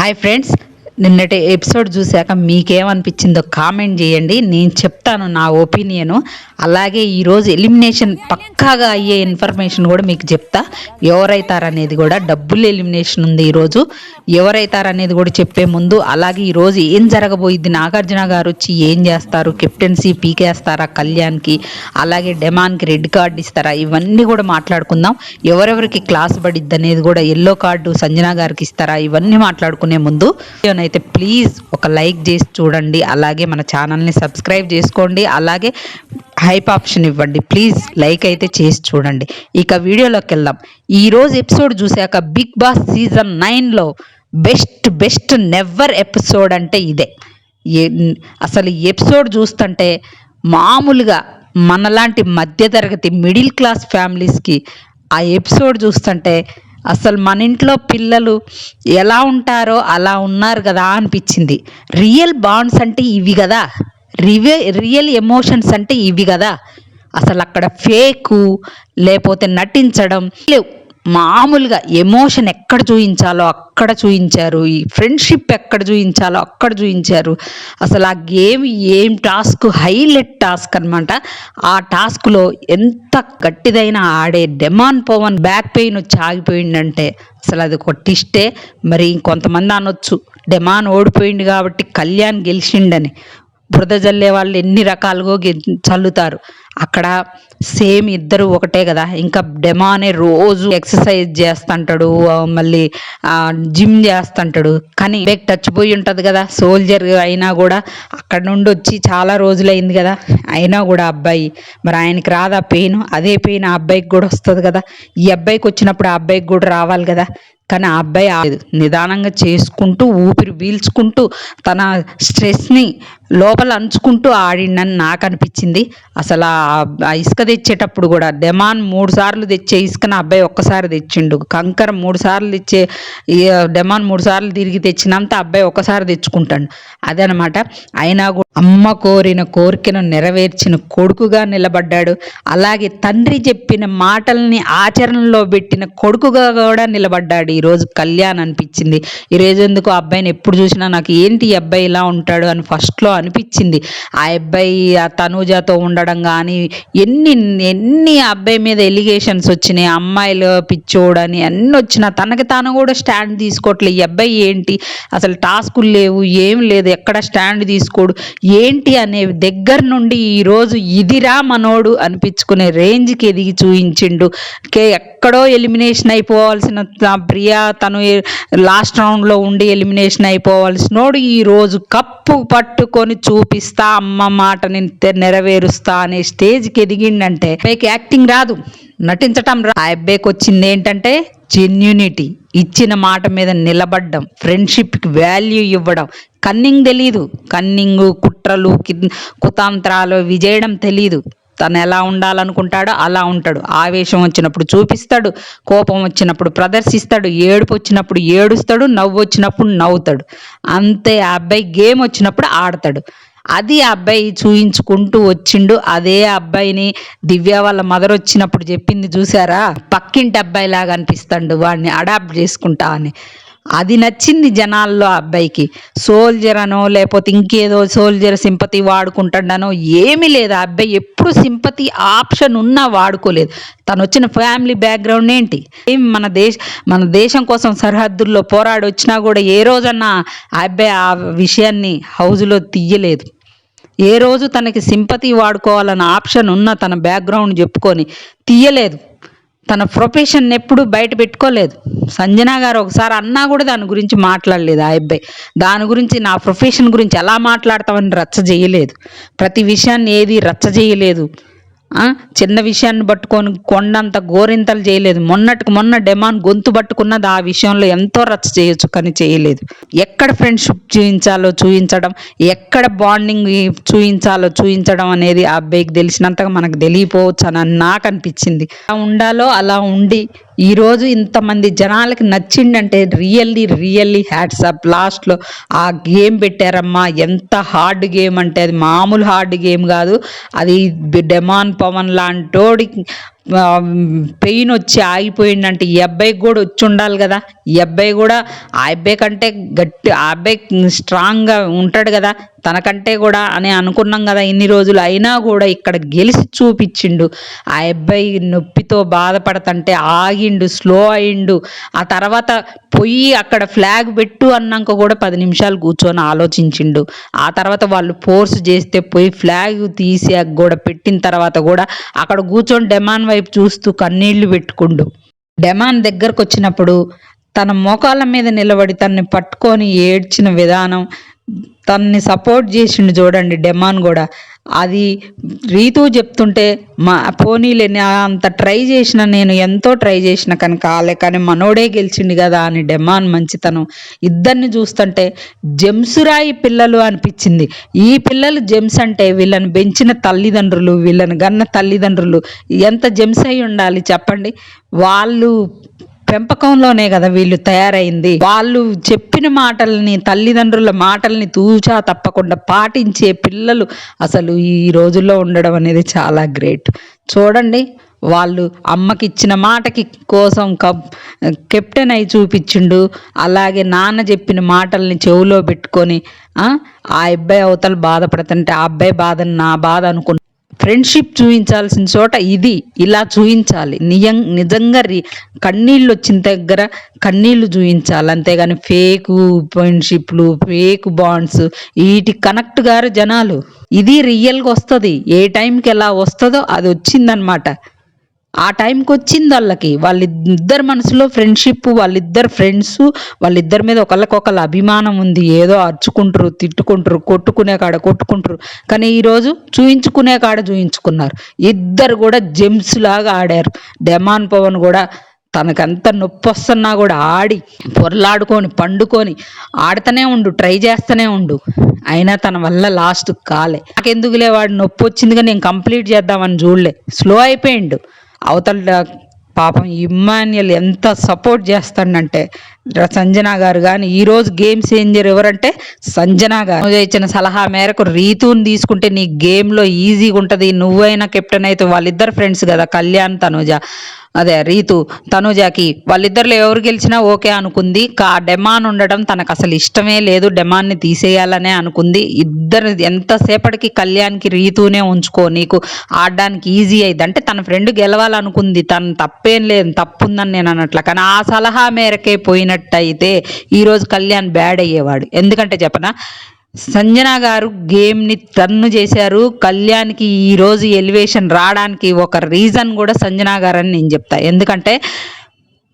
Hi friends, నిన్నటి episode చూశాక మీకేమనిపించిందో comment చేయండి. నేను చెప్తాను నా ఒపీనియను. అలాగే ఈరోజు ఎలిమినేషన్ పక్కాగా అయ్యే ఇన్ఫర్మేషన్ కూడా మీకు చెప్తా. ఎవరైతారనేది కూడా డబ్బులు ఎలిమినేషన్ ఉంది ఈరోజు. ఎవరైతారనేది కూడా చెప్పే ముందు, అలాగే ఈరోజు ఏం జరగబోయింది, నాగార్జున గారు వచ్చి ఏం చేస్తారు, కెప్టెన్సీ పీకేస్తారా కళ్యాణ్కి, అలాగే డెమాన్కి రెడ్ కార్డు ఇస్తారా, ఇవన్నీ కూడా మాట్లాడుకుందాం. ఎవరెవరికి క్లాస్ పడిద్ది అనేది కూడా, ఎల్లో కార్డు సంజన గారికి ఇస్తారా, ఇవన్నీ మాట్లాడుకునే ముందు అయితే ప్లీజ్ ఒక లైక్ చేసి చూడండి. అలాగే మన ఛానల్ని సబ్స్క్రైబ్ చేసుకోండి. అలాగే హైప్ ఆప్షన్ ఇవ్వండి. ప్లీజ్ లైక్ అయితే చేసి చూడండి. ఇక వీడియోలోకి వెళ్దాం. ఈరోజు ఎపిసోడ్ చూశాక బిగ్ బాస్ సీజన్ 9లో బెస్ట్ నెవర్ ఎపిసోడ్ అంటే ఇదే. అసలు ఈ ఎపిసోడ్ చూస్తుంటే మామూలుగా మనలాంటి మధ్యతరగతి మిడిల్ క్లాస్ ఫ్యామిలీస్కి ఆ ఎపిసోడ్ చూస్తుంటే అసలు మన ఇంట్లో పిల్లలు ఎలా ఉంటారో అలా ఉన్నారు కదా అనిపించింది. రియల్ బాండ్స్ అంటే ఇవి కదా, రియల్ ఎమోషన్స్ అంటే ఇవి కదా. అసలు అక్కడ ఫేకు లేకపోతే నటించడం లేవు. మామూలుగా ఎమోషన్ ఎక్కడ చూపించాలో అక్కడ చూపించారు. ఈ ఫ్రెండ్షిప్ ఎక్కడ చూపించాలో అక్కడ చూపించారు. అసలు ఆ గేమ్ ఏం టాస్క్, హైలైట్ టాస్క్ అనమాట. ఆ టాస్క్లో ఎంత గట్టిదైనా ఆడే డెమాన్ పవన్ బ్యాక్ పెయిన్ వచ్చి ఆగిపోయిందంటే అసలు అది ఒక టిస్టే. మరి ఇంకొంతమంది అనొచ్చు డెమాన్ ఓడిపోయింది కాబట్టి కళ్యాణ్ గెలిచిండని. బురద జల్లే వాళ్ళు ఎన్ని రకాలుగా చల్లుతారు. అక్కడ సేమ్ ఇద్దరు ఒకటే కదా. ఇంకా డెమానే రోజు ఎక్సర్సైజ్ చేస్తుంటాడు, మళ్ళీ జిమ్ చేస్తుంటాడు. కానీ చచ్చిపోయి ఉంటుంది కదా సోల్జర్ అయినా కూడా. అక్కడ నుండి వచ్చి చాలా రోజులైంది కదా, అయినా కూడా అబ్బాయి మరి ఆయనకి రాదా పెయిన్? అదే పెయిన్ ఆ అబ్బాయికి కూడా వస్తుంది కదా. ఈ అబ్బాయికి వచ్చినప్పుడు ఆ అబ్బాయికి కూడా రావాలి కదా. కానీ ఆ అబ్బాయి నిదానంగా చేసుకుంటూ ఊపిరి పీల్చుకుంటూ తన స్ట్రెస్ని లోపల అంచుకుంటూ ఆడిండని నాకు అనిపించింది. అసలు ఆ ఇసుక తెచ్చేటప్పుడు కూడా డెమాన్ 3 సార్లు తెచ్చే ఇసుకని అబ్బాయి ఒక్కసారి తెచ్చిండు. కంకర 3 సార్లు తెచ్చే డెమాన్ 3 సార్లు తిరిగి తెచ్చినంత అబ్బాయి ఒక్కసారి తెచ్చుకుంటాడు. అదనమాట. అయినా కూడా అమ్మ కోరిన కోరికను నెరవేర్చిన కొడుకుగా నిలబడ్డాడు. అలాగే తండ్రి చెప్పిన మాటల్ని ఆచరణలో పెట్టిన కొడుకుగా కూడా నిలబడ్డాడు ఈరోజు కళ్యాణ్ అనిపించింది. ఈరోజు ఎందుకు అబ్బాయిని ఎప్పుడు చూసినా నాకు ఏంటి ఈ అబ్బాయి ఇలా ఉంటాడు అని ఫస్ట్లో అనిపించింది. ఆ అబ్బాయి ఆ తనూజాతో ఉండడం కానీ ఎన్ని అబ్బాయి మీద ఎలిగేషన్స్ వచ్చినాయి, అమ్మాయిలు పిచ్చోడని అన్నీ వచ్చినా తనకి తాను కూడా స్టాండ్ తీసుకోవట్లేదు. ఈ అబ్బాయి ఏంటి అసలు టాస్కులు లేవు, ఏం లేదు, ఎక్కడ స్టాండ్ తీసుకోడు ఏంటి అనే దగ్గర నుండి ఈరోజు ఇదిరా మనోడు అనిపించుకునే రేంజ్కి ఎదిగి చూయించిండు. ఎక్కడో ఎలిమినేషన్ అయిపోవాల్సిన ప్రియా తను లాస్ట్ రౌండ్లో ఉండి ఎలిమినేషన్ అయిపోవాల్సినోడు ఈరోజు కప్పు పట్టుకొని చూపిస్తా, అమ్మ మాటని నెరవేరుస్తా అనే స్టేజ్కి ఎదిగిండంటే అబ్బాయికి యాక్టింగ్ రాదు, నటించటం రా. ఆ అబ్బాయికి వచ్చింది ఏంటంటే జెన్యూనిటీ, ఇచ్చిన మాట మీద నిలబడ్డం, ఫ్రెండ్షిప్కి వాల్యూ ఇవ్వడం. కన్నింగ్ తెలీదు, కన్నింగు కుట్రలు కుతంత్రాలు విజయడం తెలీదు. తను ఎలా ఉండాలనుకుంటాడో అలా ఉంటాడు. ఆవేశం వచ్చినప్పుడు చూపిస్తాడు, కోపం వచ్చినప్పుడు ప్రదర్శిస్తాడు, ఏడుపు వచ్చినప్పుడు ఏడుస్తాడు, నవ్వు వచ్చినప్పుడు నవ్వుతాడు. అంతే. ఆ అబ్బాయి గేమ్ వచ్చినప్పుడు ఆడతాడు. అది ఆ అబ్బాయి చూయించుకుంటూ వచ్చిండు. అదే అబ్బాయిని దివ్య వాళ్ళ మదర్ వచ్చినప్పుడు చెప్పింది చూసారా, పక్కింటి అబ్బాయి లాగా అనిపిస్తాడు, వాడిని అడాప్ట్ చేసుకుంటా అని. అది నచ్చింది జనాల్లో. అబ్బాయికి సోల్జర్ అనో లేకపోతే ఇంకేదో సోల్జర్ సింపతి వాడుకుంటాడనో ఏమీ లేదు. ఆ అబ్బాయి ఎప్పుడు సింపతి ఆప్షన్ ఉన్నా వాడుకోలేదు. తను వచ్చిన ఫ్యామిలీ బ్యాక్గ్రౌండ్ ఏంటి, మన దేశం కోసం సరిహద్దుల్లో పోరాడి వచ్చినా కూడా ఏ రోజన్నా ఆ అబ్బాయి ఆ విషయాన్ని హౌజ్లో తీయలేదు. ఏ రోజు తనకి సింపతి వాడుకోవాలన్న ఆప్షన్ ఉన్న తన బ్యాక్గ్రౌండ్ చెప్పుకొని తీయలేదు. తన ప్రొఫెషన్ ఎప్పుడు బయట పెట్టుకోలేదు. సంజన గారు ఒకసారి అన్నా కూడా దాని గురించి మాట్లాడలేదు. ఆ అబ్బాయి దాని గురించి, నా ప్రొఫెషన్ గురించి ఎలా మాట్లాడతామని రచ్చ చేయలేదు. ప్రతి విషయాన్ని ఏది రచ్చ చేయలేదు. చిన్న విషయాన్ని పట్టుకొని కొండంత గోరింతలు చేయలేదు. మొన్న డెమాన్ గొంతు పట్టుకున్నది ఆ విషయంలో ఎంతో రచ్చ చేయొచ్చు, కానీ చేయలేదు. ఎక్కడ ఫ్రెండ్షిప్ చూపించడం, ఎక్కడ బాండింగ్ చూపించడం అనేది ఆ అబ్బాయికి తెలిసినంతగా మనకు తెలియపోవచ్చు అని నాకు అనిపించింది. అలా ఉండాలో అలా ఉండి ఈరోజు ఇంతమంది జనాలకి నచ్చిండంటే రియల్లీ రియల్లీ హ్యాట్స్ అప్. లాస్ట్లో ఆ గేమ్ పెట్టారమ్మా, ఎంత హార్డ్ గేమ్ అంటే అది మామూలు హార్డ్ గేమ్ కాదు. అది డెమాన్ పవన్ లాంటోడి పెయిన్ వచ్చి ఆగిపోయిందంటే ఈ అబ్బాయికి కూడా వచ్చి ఉండాలి కదా. ఈ అబ్బాయి కూడా ఆ అబ్బాయి కంటే గట్టి, ఆ అబ్బాయి స్ట్రాంగ్గా ఉంటాడు కదా తనకంటే కూడా అని అనుకున్నాం కదా ఇన్ని రోజులు. అయినా కూడా ఇక్కడ గెలిచి చూపించిండు. ఆ అబ్బాయి నొప్పితో బాధపడతంటే ఆగిండు, స్లో అయిండు. ఆ తర్వాత పోయి అక్కడ ఫ్లాగ్ పెట్టు అన్నాక కూడా 10 నిమిషాలు కూర్చొని ఆలోచించిండు. ఆ తర్వాత వాళ్ళు ఫోర్స్ చేస్తే పోయి ఫ్లాగ్ తీసి కూడా పెట్టిన తర్వాత కూడా అక్కడ కూర్చొని డెమాన్ వైపు చూస్తూ కన్నీళ్లు పెట్టుకుండు. డెమాన్ దగ్గరకు వచ్చినప్పుడు తన మోకాళ్ళ మీద నిలబడి తనని పట్టుకొని ఏడ్చిన విధానం, తనని సపోర్ట్ చేసిండు చూడండి డెమాన్ కూడా. అది రీతు చెప్తుంటే పోనీలే అంత ట్రై చేసిన, నేను ఎంతో ట్రై చేసిన కానీ కాలే, కానీ మనోడే గెలిచిండు కదా అని డెమాన్ మంచితనం. ఇద్దరిని చూస్తుంటే జెమ్సురాయి పిల్లలు అనిపించింది. ఈ పిల్లలు జెమ్స్ అంటే వీళ్ళని పెంచిన తల్లిదండ్రులు, వీళ్ళని గన్న తల్లిదండ్రులు ఎంత జెమ్స్ అయి ఉండాలి చెప్పండి. వాళ్ళు పెంపకంలోనే కదా వీళ్ళు తయారైంది. వాళ్ళు చెప్పిన మాటల్ని, తల్లిదండ్రుల మాటల్ని తూచా తప్పకుండా పాటించే పిల్లలు అసలు ఈ రోజుల్లో ఉండడం అనేది చాలా గ్రేట్. చూడండి, వాళ్ళు అమ్మకి ఇచ్చిన మాటకి కోసం కెప్టెన్ అయి చూపించిండు. అలాగే నాన్న చెప్పిన మాటల్ని చెవులో పెట్టుకొని ఆ అబ్బాయి అవతల బాధపడుతుంటే ఆ అబ్బాయి బాధని నా బాధ అనుకుంటా ఫ్రెండ్షిప్ చూపించాల్సిన చోట ఇది ఇలా చూపించాలి. నిజంగా కన్నీళ్ళు వచ్చిన దగ్గర కన్నీళ్లు చూపించాలి, అంతేగాని ఫేకు ఫ్రెండ్షిప్లు, ఫేక్ బాండ్స్ వీటి కనెక్ట్ గారు జనాలు. ఇది రియల్గా వస్తుంది. ఏ టైంకి ఎలా వస్తుందో అది వచ్చిందనమాట. ఆ టైంకి వచ్చింది వాళ్ళకి. వాళ్ళిద్దరు మనసులో ఫ్రెండ్షిప్, వాళ్ళిద్దరు ఫ్రెండ్స్, వాళ్ళిద్దరి మీద ఒకళ్ళకొకళ్ళ అభిమానం ఉంది. ఏదో అరుచుకుంటారు, తిట్టుకుంటారు, కొట్టుకునే కాడ కొట్టుకుంటారు, కానీ ఈరోజు చూయించుకునే కాడ చూయించుకున్నారు. ఇద్దరు కూడా జెమ్స్ లాగా ఆడారు. డెమాన్ పవన్ కూడా తనకంత నొప్పి వస్తున్నా కూడా ఆడి పొరలాడుకొని పండుకొని ఆడుతూనే ఉండు, ట్రై చేస్తూనే ఉండు. అయినా తన వల్ల లాస్ట్ కాలే. నాకెందుకులే వాడు నొప్పి వచ్చిందిగా నేను కంప్లీట్ చేద్దామని చూడలే, స్లో అయిపోయిండు. అవతల పాపం ఇమ్మాన్యుయల్ ఎంత సపోర్ట్ చేస్తాడంటే సంజన గారు. కానీ ఈరోజు గేమ్ చేంజర్ ఎవరంటే సంజన గారు. ఇచ్చిన సలహా మేరకు రీతుని తీసుకుంటే నీ గేమ్లో ఈజీగా ఉంటుంది, నువ్వైనా కెప్టెన్ అయితే. వాళ్ళిద్దరు ఫ్రెండ్స్ కదా, కళ్యాణ్ తనుజ, అదే రీతు తనుజాకి వాళ్ళిద్దరిలో ఎవరు గెలిచినా ఓకే అనుకుంది. డెమాన్ ఉండడం తనకు అసలు ఇష్టమే లేదు, డెమాన్ని తీసేయాలనే అనుకుంది. ఇద్దరు ఎంతసేపటికి కళ్యాణ్కి రీతునే ఉంచుకో, నీకు ఆడడానికి ఈజీ అయింది అంటే తన ఫ్రెండ్ గెలవాలనుకుంది. తను తప్పేం లేదు, తప్పుందని నేను అనట్ల. కానీ ఆ సలహా మేరకే పోయినట్టయితే ఈరోజు కళ్యాణ్ బ్యాడ్ అయ్యేవాడు. ఎందుకంటే చెప్పనా, సంజన గారు గేమ్ని టర్న్ చేశారు. కళ్యాణ్కి ఈరోజు ఎలివేషన్ రావడానికి ఒక రీజన్ కూడా సంజన గారు అని నేను చెప్తా. ఎందుకంటే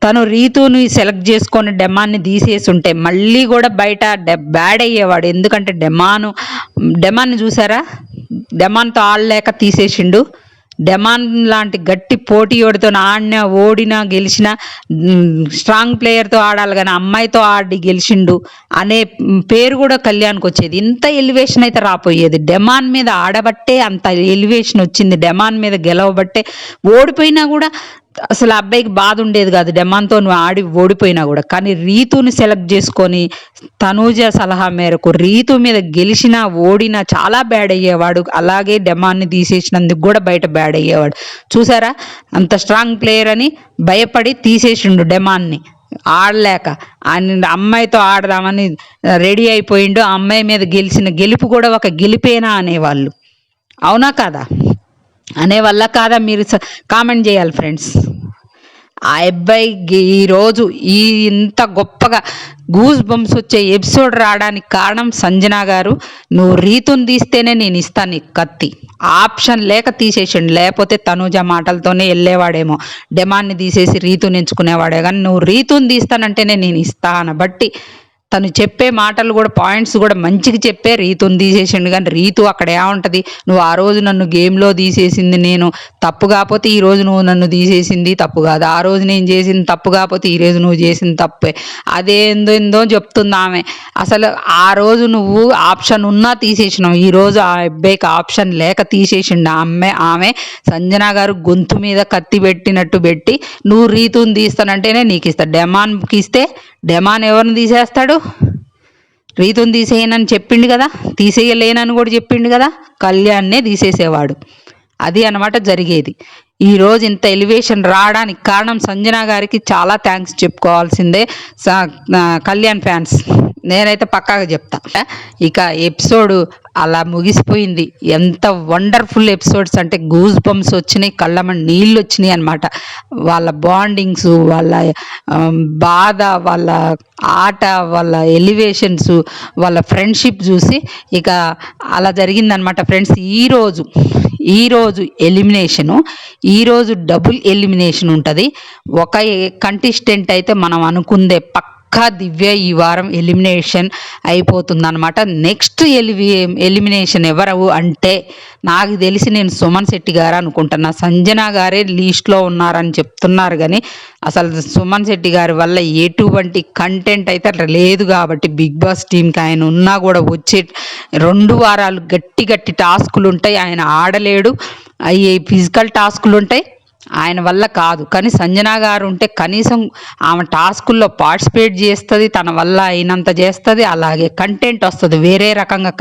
తను రీతుని సెలెక్ట్ చేసుకొని డెమాన్ని తీసేసి ఉంటే మళ్ళీ కూడా బయట బ్యాడ్ అయ్యేవాడు. ఎందుకంటే డెమాన్ని చూసారా, డెమాన్తో ఆడలేక తీసేసిండు. డెమాన్ లాంటి గట్టి పోటీయోడితో ఆడినా, ఓడినా, గెలిచినా స్ట్రాంగ్ ప్లేయర్తో ఆడాలి, కానీ అమ్మాయితో ఆడి గెలిచిండు అనే పేరు కూడా కళ్యాణ్కి వచ్చేది. ఇంత ఎలివేషన్ అయితే రాపోయేది. డెమాన్ మీద ఆడబట్టే అంత ఎలివేషన్ వచ్చింది, డెమాన్ మీద గెలవబట్టే. ఓడిపోయినా కూడా అసలు అబ్బాయికి బాధ ఉండేది కాదు డెమాన్తో నువ్వు ఆడి ఓడిపోయినా కూడా. కానీ రీతుని సెలెక్ట్ చేసుకొని తనూజ సలహా మేరకు రీతు మీద గెలిచినా ఓడినా చాలా బ్యాడ్ అయ్యేవాడు. అలాగే డెమాన్ని తీసేసినందుకు కూడా బయట బ్యాడ్ అయ్యేవాడు. చూసారా, అంత స్ట్రాంగ్ ప్లేయర్ అని భయపడి తీసేసిండు డెమాన్ని ఆడలేక. ఆయన అమ్మాయితో ఆడదామని రెడీ అయిపోయిండు. ఆ అమ్మాయి మీద గెలిచిన గెలుపు కూడా ఒక గెలిపేనా అనేవాళ్ళు. అవునా కాదా? అనేవల్ల కాదా? మీరు కామెంట్ చేయాలి ఫ్రెండ్స్. ఆ అబ్బాయికి ఈరోజు ఇంత గొప్పగా గూస్ బంప్స్ వచ్చే ఎపిసోడ్ రావడానికి కారణం సంజన గారు. నువ్వు రీతుని తీస్తేనే నేను ఇస్తాను నీకు కత్తి, ఆప్షన్ లేక తీసేసిండు. లేకపోతే తనూజ మాటలతోనే వెళ్ళేవాడేమో, డెమాన్ని తీసేసి రీతుని ఎంచుకునేవాడే. కానీ నువ్వు రీతుని తీస్తానంటేనే నేను ఇస్తా అనబట్టి తను చెప్పే మాటలు కూడా పాయింట్స్ కూడా మంచిగా చెప్పే రీతుని తీసేసిండు. కానీ రీతు అక్కడ ఏముంటుంది, నువ్వు ఆ రోజు నన్ను గేమ్లో తీసేసింది నేను తప్పు కాకపోతే ఈ రోజు నువ్వు నన్ను తీసేసింది తప్పు కాదు, ఆ రోజు నేను చేసింది తప్పు కాకపోతే ఈ రోజు నువ్వు చేసింది తప్పే, అదేందో చెప్తుంది ఆమె. అసలు ఆ రోజు నువ్వు ఆప్షన్ ఉన్నా తీసేసినావు, ఈ రోజు ఆ అబ్బాయికి ఆప్షన్ లేక తీసేసిండు ఆమె సంజన గారు గొంతు మీద కత్తి పెట్టినట్టు పెట్టి నువ్వు రీతుని తీస్తానంటేనే నీకు ఇస్తా, డెమాన్కి ఇస్తే డెమాన్ ఎవరిని తీసేస్తాడు, రీతుని తీసేయనని చెప్పిండు కదా, తీసేయలేనని కూడా చెప్పిండు కదా, కళ్యాణ్నే తీసేసేవాడు. అది అన్నమాట జరిగేది. ఈరోజు ఇంత ఎలివేషన్ రావడానికి కారణం సంజన గారికి చాలా థ్యాంక్స్ చెప్పుకోవాల్సిందే కళ్యాణ్ ఫ్యాన్స్, నేనైతే పక్కాగా చెప్తా. ఇక ఎపిసోడ్ అలా ముగిసిపోయింది. ఎంత వండర్ఫుల్ ఎపిసోడ్స్ అంటే గూస్ బంప్స్ వచ్చినాయి, కళ్ళమ నీళ్ళు వచ్చినాయి అనమాట. వాళ్ళ బాండింగ్స్, వాళ్ళ బాధ, వాళ్ళ ఆట, వాళ్ళ ఎలివేషన్స్, వాళ్ళ ఫ్రెండ్షిప్ చూసి ఇక అలా జరిగిందనమాట ఫ్రెండ్స్. ఈరోజు ఎలిమినేషను, ఈరోజు డబుల్ ఎలిమినేషన్ ఉంటుంది. ఒక కంటెస్టెంట్ అయితే మనం అనుకుందే పక్కా దివ్య ఈ వారం ఎలిమినేషన్ అయిపోతుంది అనమాట. నెక్స్ట్ ఎలిమినేషన్ ఎవరు అంటే నాకు తెలిసి నేను సుమన్ శెట్టి గారు అనుకుంటున్నా. సంజన గారే లీస్ట్లో ఉన్నారని చెప్తున్నారు, కానీ అసలు సుమన్ శెట్టి గారి వల్ల ఎటువంటి కంటెంట్ అయితే అట్లా లేదు. కాబట్టి బిగ్ బాస్ టీంకి ఆయన ఉన్నా కూడా వచ్చే 2 వారాలు గట్టి టాస్కులు ఉంటాయి, ఆయన ఆడలేడు. అవి ఫిజికల్ టాస్కులు ఉంటాయి, ఆయన వల్ల కాదు. కానీ సంజన గారు ఉంటే కనీసం ఆమె టాస్కుల్లో పార్టిసిపేట్ చేస్తుంది, తన వల్ల అయినంత చేస్తుంది, అలాగే కంటెంట్ వస్తుంది, వేరే రకంగా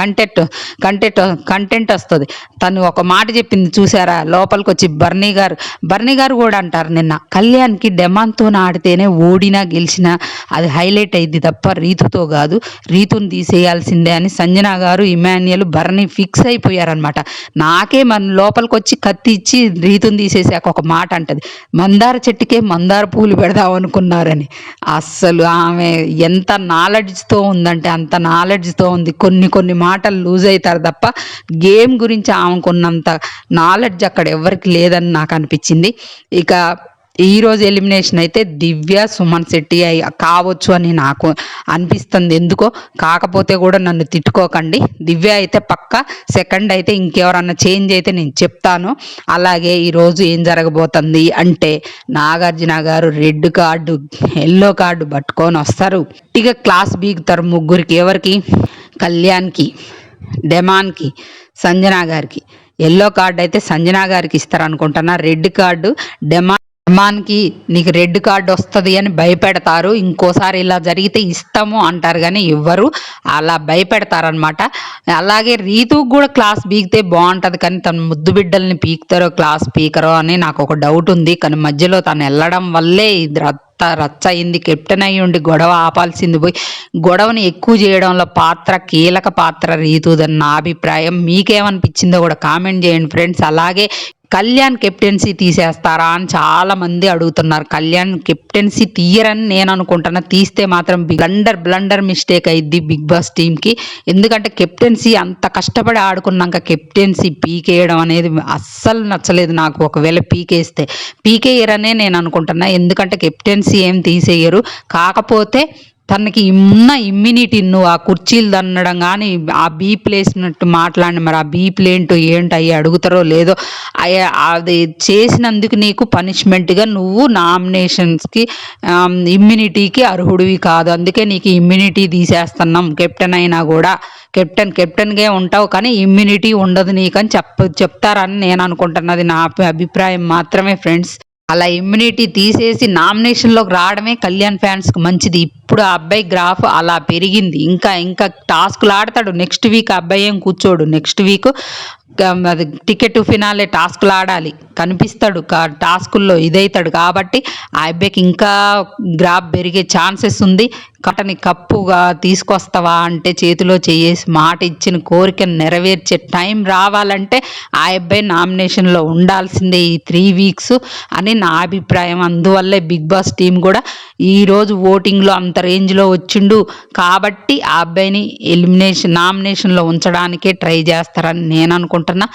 కంటెంట్ వస్తుంది. తను ఒక మాట చెప్పింది చూసారా, లోపలికి వచ్చి బర్నీ గారు కూడా అంటారు నిన్న, కళ్యాణ్కి డెమాన్తో ఆడితేనే ఓడినా గెలిచినా అది హైలైట్ అయింది తప్ప రీతుతో కాదు, రీతుని తీసేయాల్సిందే అని సంజన గారు, ఇమాన్యుయల్, బర్నీ ఫిక్స్ అయిపోయారనమాట. నాకే మన లోపలికి వచ్చి కత్తి ఇచ్చి రీతుని తీసేసాక ఒక మాట అంటది, మందార చెట్టుకే మందార పూలు పెడదాం అనుకున్నారని. అస్సలు ఆమె ఎంత నాలెడ్జ్తో ఉందంటే అంత నాలెడ్జ్తో ఉంది. కొన్ని మాటలు లూజ్ అవుతారు తప్ప గేమ్ గురించి ఆమెకున్నంత నాలెడ్జ్ అక్కడ ఎవరికి లేదని నాకు అనిపించింది. ఇక ఈరోజు ఎలిమినేషన్ అయితే దివ్య, సుమన్ శెట్టి కావచ్చు అని నాకు అనిపిస్తుంది ఎందుకో. కాకపోతే కూడా నన్ను తిట్టుకోకండి, దివ్య అయితే పక్క, సెకండ్ అయితే ఇంకెవరన్నా చేంజ్ అయితే నేను చెప్తాను. అలాగే ఈరోజు ఏం జరగబోతుంది అంటే నాగార్జున గారు రెడ్ కార్డు, ఎల్లో కార్డు పట్టుకొని వస్తారు, గట్టిగా క్లాస్ బీగుతారు ముగ్గురికి. ఎవరికి? కళ్యాణ్కి, డెమాన్కి, సంజన గారికి. ఎల్లో కార్డు అయితే సంజన గారికి ఇస్తారు అనుకుంటున్నా, రెడ్ కార్డు డెమాన్కి నీకు రెడ్ కార్డు వస్తుంది అని భయపెడతారు. ఇంకోసారి ఇలా జరిగితే ఇస్తాము అంటారు కానీ ఇవ్వరు, అలా భయపెడతారనమాట. అలాగే రీతుకు కూడా క్లాస్ పీకితే బాగుంటుంది, కానీ తను ముద్దు బిడ్డల్ని పీకుతారో క్లాస్ పీకరో అని నాకు ఒక డౌట్ ఉంది. కానీ మధ్యలో తను వెళ్ళడం వల్లే ఇది రచ్చ అయింది. కెప్టెన్ అయ్యి ఉండి గొడవ ఆపాల్సింది పోయి గొడవని ఎక్కువ చేయడంలో కీలక పాత్ర రీతుదని నా అభిప్రాయం. మీకేమనిపించిందో కూడా కామెంట్ చేయండి ఫ్రెండ్స్. అలాగే కళ్యాణ్ కెప్టెన్సీ తీసేస్తారా అని చాలా మంది అడుగుతున్నారు. కళ్యాణ్ కెప్టెన్సీ తీయరని నేను అనుకుంటున్నా, తీస్తే మాత్రం బ్లండర్ మిస్టేక్ అయింది బిగ్ బాస్ టీంకి. ఎందుకంటే కెప్టెన్సీ అంత కష్టపడి ఆడుకున్నాక కెప్టెన్సీ పీకేయడం అనేది అస్సలు నచ్చలేదు నాకు. ఒకవేళ పీకేయరనే నేను అనుకుంటున్నా, ఎందుకంటే కెప్టెన్సీ ఏం తీసేయరు. కాకపోతే తనకి ఉన్న ఇమ్యూనిటీ, నువ్వు ఆ కుర్చీలు దన్నడం కానీ ఆ బీప్లు వేసినట్టు మాట్లాడి, మరి ఆ బీప్లు ఏంటో అవి అడుగుతారో లేదో, అది చేసినందుకు నీకు పనిష్మెంట్గా నువ్వు నామినేషన్స్కి ఇమ్యూనిటీకి అర్హుడివి కాదు, అందుకే నీకు ఇమ్యూనిటీ తీసేస్తున్నాం. కెప్టెన్ అయినా కూడా కెప్టెన్గా ఉంటావు కానీ ఇమ్యూనిటీ ఉండదు నీకు అని చెప్తారని నేను అనుకుంటున్నది నా అభిప్రాయం మాత్రమే ఫ్రెండ్స్. అలా ఇమ్యూనిటీ తీసేసి నామినేషన్లోకి రావడమే కళ్యాణ్ ఫ్యాన్స్కి మంచిది. ఇప్పుడు ఆ అబ్బాయి గ్రాఫ్ అలా పెరిగింది, ఇంకా టాస్క్లు ఆడతాడు. నెక్స్ట్ వీక్ అబ్బాయి ఏం కూర్చోడు, నెక్స్ట్ వీక్ అది టికెట్ ఫినాలే టాస్క్లు ఆడాలి, కనిపిస్తాడు టాస్కుల్లో ఇదవుతాడు. కాబట్టి ఆ అబ్బాయికి ఇంకా గ్రాఫ్ పెరిగే ఛాన్సెస్ ఉంది. కటని కప్పుగా తీసుకొస్తావా అంటే చేతిలో చేసి మాట ఇచ్చిన కోరికను నెరవేర్చే టైం రావాలంటే ఆ అబ్బాయి నామినేషన్లో ఉండాల్సిందే ఈ 3 వీక్స్ అని నా అభిప్రాయం. అందువల్లే బిగ్ బాస్ టీం కూడా ఈరోజు ఓటింగ్లో అంత రేంజ్లో వచ్చిండు కాబట్టి ఆ అబ్బాయిని నామినేషన్లో ఉంచడానికే ట్రై చేస్తారని నేను అనుకుంటున్నా.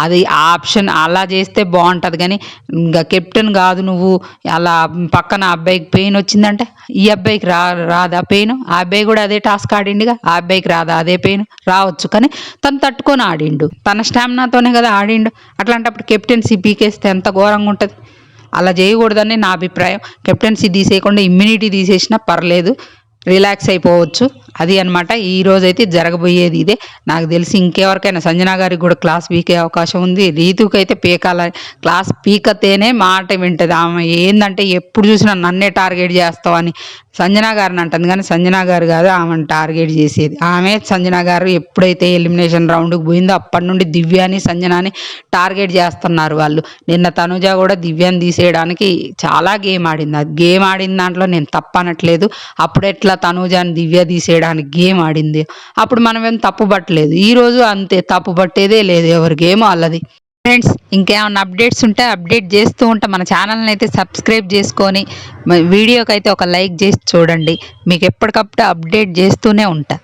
అది ఆప్షన్ అలా చేస్తే బాగుంటుంది, కానీ ఇంకా కెప్టెన్ కాదు నువ్వు, అలా పక్కన అబ్బాయికి పెయిన్ వచ్చిందంటే ఈ అబ్బాయికి రాదా ఆ పెయిన్? ఆ అబ్బాయి కూడా అదే టాస్క్ ఆడిండుగా, ఆ అబ్బాయికి రాదా అదే పెయిన్? రావచ్చు, కానీ తను తట్టుకొని ఆడిండు, తన స్టామినాతోనే కదా ఆడిండు. అట్లాంటప్పుడు కెప్టెన్సీ పీకేస్తే ఎంత ఘోరంగా ఉంటుంది. అలా చేయకూడదని నా అభిప్రాయం. కెప్టెన్సీ తీసేయకుండా ఇమ్యూనిటీ తీసేసినా పర్లేదు, రిలాక్స్ అయిపోవచ్చు. అది అనమాట ఈరోజైతే జరగబోయేది ఇదే. నాకు తెలిసి ఇంకెవరికైనా సంజనా గారికి కూడా క్లాస్ పీకే అవకాశం ఉంది. రీతుకి అయితే పీకాల, క్లాస్ పీకతేనే మాట వింటది. ఆమె ఏందంటే ఎప్పుడు చూసినా నన్నే టార్గెట్ చేస్తావని సంజనా గారిని అంటుంది, కానీ సంజనా గారు కాదు ఆమెను టార్గెట్ చేసేది. సంజనా గారు ఎప్పుడైతే ఎలిమినేషన్ రౌండ్కి పోయిందో అప్పటి నుండి దివ్యాని సంజనాని టార్గెట్ చేస్తున్నారు వాళ్ళు. నిన్న తనుజ కూడా దివ్యాని తీసేయడానికి చాలా గేమ్ ఆడింది. అది గేమ్ ఆడిన దాంట్లో నేను తప్పనట్లేదు. అప్పుడెట్లా తనుజాని దివ్య తీసేయడానికి గేమ్ ఆడింది, అప్పుడు మనం ఏం తప్పు పట్టలేదు. ఈరోజు అంతే, తప్పు పట్టేదే లేదు, ఎవరి గేమ్ వాళ్ళది. ఫ్రెండ్స్, ఇంకేమన్నా అప్డేట్స్ ఉంటే అప్డేట్ చేస్తూ ఉంటా. మన ఛానల్ని అయితే సబ్స్క్రైబ్ చేసుకొని వీడియోకి అయితే ఒక లైక్ చేసి చూడండి. మీకు ఎప్పటికప్పుడు అప్డేట్ చేస్తూనే ఉంటా.